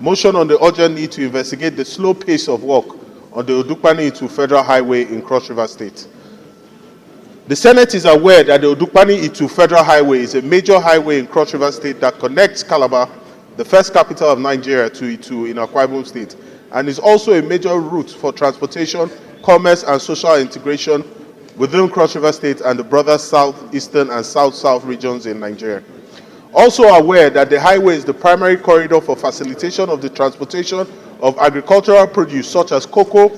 Motion on the urgent need to investigate the slow pace of work on the Odukpani-Itu Federal Highway in Cross River State. The Senate is aware that the Odukpani-Itu Federal Highway is a major highway in Cross River State that connects Calabar, the first capital of Nigeria, to Itu in Akwa Ibom State, and is also a major route for transportation, commerce, and social integration within Cross River State and the broader southeastern and south-south regions in Nigeria. Also aware that the highway is the primary corridor for facilitation of the transportation of agricultural produce such as cocoa,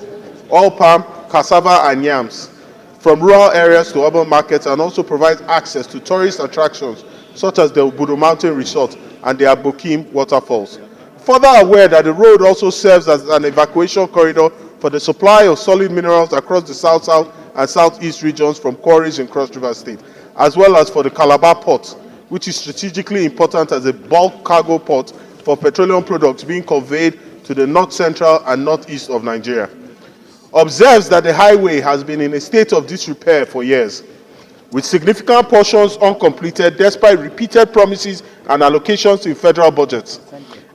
oil palm, cassava, and yams from rural areas to urban markets, and also provides access to tourist attractions such as the Obudu Mountain Resort and the Abokim waterfalls. Further aware that the road also serves as an evacuation corridor for the supply of solid minerals across the south-south and southeast regions from quarries in Cross River State, as well as for the Calabar port, which is strategically important as a bulk cargo port for petroleum products being conveyed to the north-central and northeast of Nigeria. Observes that the highway has been in a state of disrepair for years, with significant portions uncompleted despite repeated promises and allocations in federal budgets.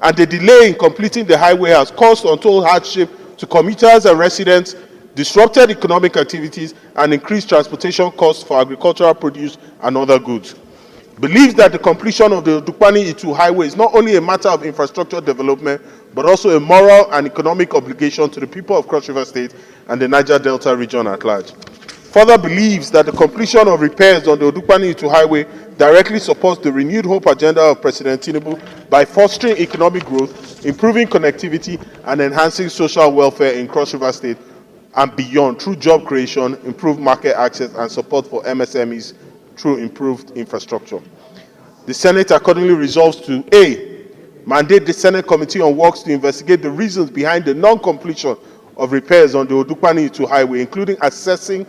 And the delay in completing the highway has caused untold hardship to commuters and residents, disrupted economic activities, and increased transportation costs for agricultural produce and other goods. Believes that the completion of the Odukpani-Itu Highway is not only a matter of infrastructure development, but also a moral and economic obligation to the people of Cross River State and the Niger Delta region at large. Further believes that the completion of repairs on the Odukpani-Itu Highway directly supports the renewed hope agenda of President Tinubu by fostering economic growth, improving connectivity, and enhancing social welfare in Cross River State and beyond through job creation, improved market access, and support for MSMEs through improved infrastructure. The Senate accordingly resolves to A, mandate the Senate Committee on Works to investigate the reasons behind the non-completion of repairs on the Odukpani-Itu Highway, including assessing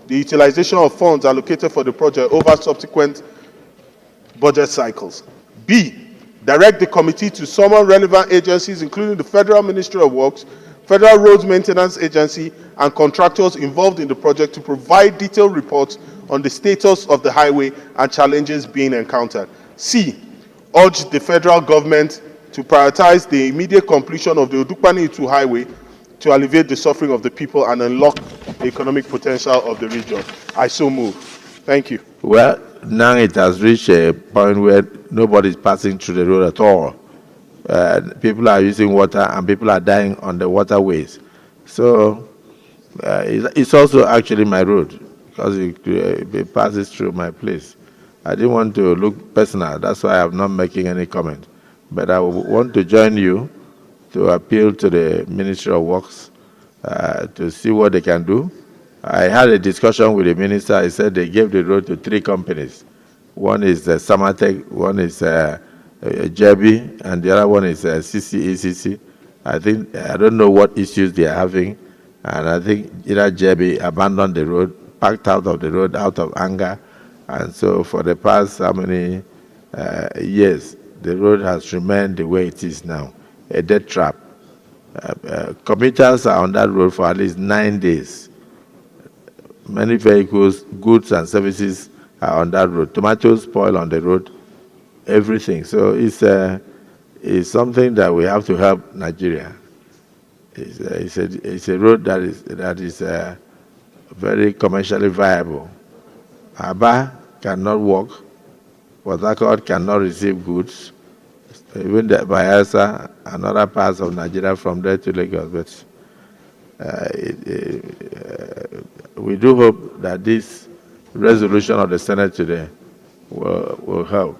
the utilization of funds allocated for the project over subsequent budget cycles. B, direct the committee to summon relevant agencies, including the Federal Ministry of Works, Federal Roads Maintenance Agency, and contractors involved in the project to provide detailed reports on the status of the highway and challenges being encountered. C, urge the federal government to prioritize the immediate completion of the Odukpani-Itu Highway to alleviate the suffering of the people and unlock the economic potential of the region. I so move. Thank you. Well, now it has reached a point where nobody is passing through the road at all. People are using water and people are dying on the waterways. So it's also actually my road because it passes through my place. I didn't want to look personal. That's why I'm not making any comment. But I want to join you to appeal to the Ministry of Works to see what they can do. I had a discussion with the minister. I said they gave the road to 3 companies. One is Samatec, one is JB, and the other one is CCECC. I don't know what issues they are having, and I think either JB abandoned the road, packed out of the road out of anger, and so for the past how many years, the road has remained the way it is now, a death trap. Commuters are on that road for at least 9 days. Many vehicles, goods and services are on that road. Tomatoes spoil on the road, everything. So it's something that we have to help Nigeria. It's a road that is very commercially viable. Aba cannot walk. Port Harcourt cannot receive goods. Even the Bayelsa and other parts of Nigeria from there to Lagos. But we do hope that this resolution of the Senate today will help.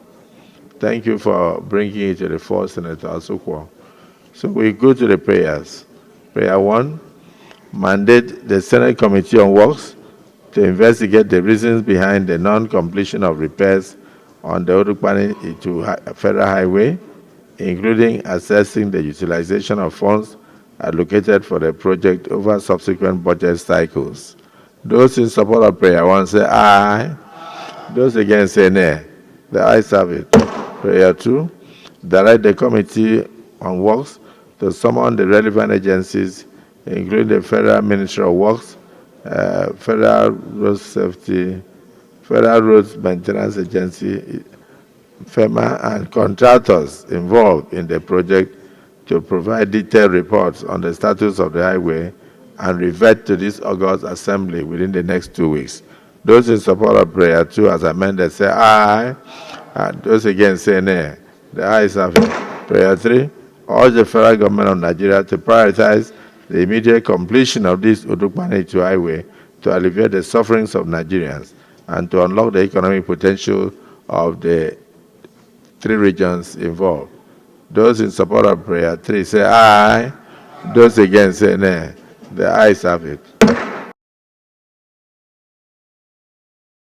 Thank you for bringing it to the floor, Senator Asukwo. So we go to the prayers. Prayer 1, mandate the Senate Committee on Works to investigate the reasons behind the non-completion of repairs on the Odukpani-Itu Federal Highway, including assessing the utilization of funds allocated for the project over subsequent budget cycles. Those in support of prayer 1 say aye. Those against say nay. The ayes have it. Prayer 2, direct the Committee on Works to summon the relevant agencies, including the Federal Ministry of Works, Federal Road Safety, Federal Roads Maintenance Agency, FEMA, and contractors involved in the project to provide detailed reports on the status of the highway and revert to this August Assembly within the next 2 weeks. Those in support of prayer 2 as amended say aye. And those against say nay. The ayes have it. Prayer 3, urge the federal government of Nigeria to prioritize the immediate completion of this Odukpani-Itu Highway to alleviate the sufferings of Nigerians and to unlock the economic potential of the 3 regions involved. Those in support of prayer 3 say aye. Those against say nay. The ayes have it.